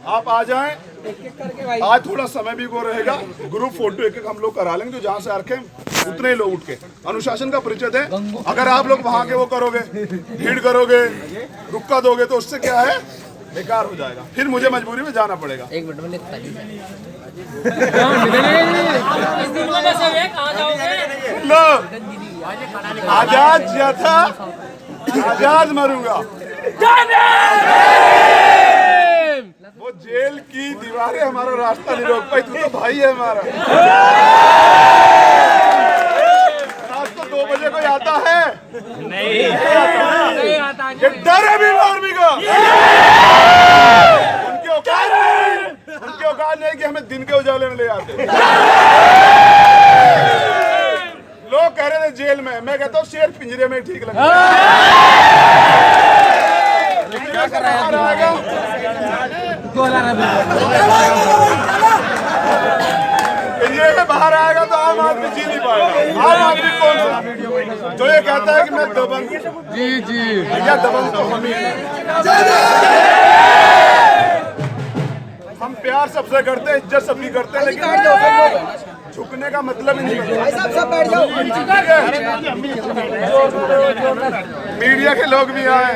आप आ जाएं, आज थोड़ा समय भी वो रहेगा, ग्रुप फोटो एक एक हम लोग करा लेंगे, जो जहाँ से रखें उतने ही लोग उठ के अनुशासन का परिचय दें। अगर आप लोग वहाँ के वो करोगे, भीड़ करोगे, रुक्का दोगे तो उससे क्या है, बेकार हो जाएगा, फिर मुझे मजबूरी में जाना पड़ेगा। एक मिनट में लो, आजाद जिया था, आजाद मरूंगा। वो जेल की दीवारें हमारा रास्ता नहीं रोक पाई, तू तो भाई है हमारा। रात को 2 बजे कोई आता है? नहीं आता। ये डर है बीमार आर्मी का। उनकी औकात नहीं कि हमें दिन के उजाले में ले आते। लोग कह रहे थे जेल में, मैं कहता हूँ शेर पिंजरे में ठीक लगता है। क्या कर रहा है? पिंजरे में बाहर आएगा तो आम आदमी जी नहीं पाएगा। आम आदमी कौन सा जो ये कहता है कि मैं दबंग? जी भैया, दबंग तो हम ही हैं। हम प्यार सबसे करते हैं, इज्जत सबकी करते हैं, लेकिन झुकने का मतलब ही नहीं। मीडिया के लोग भी आए।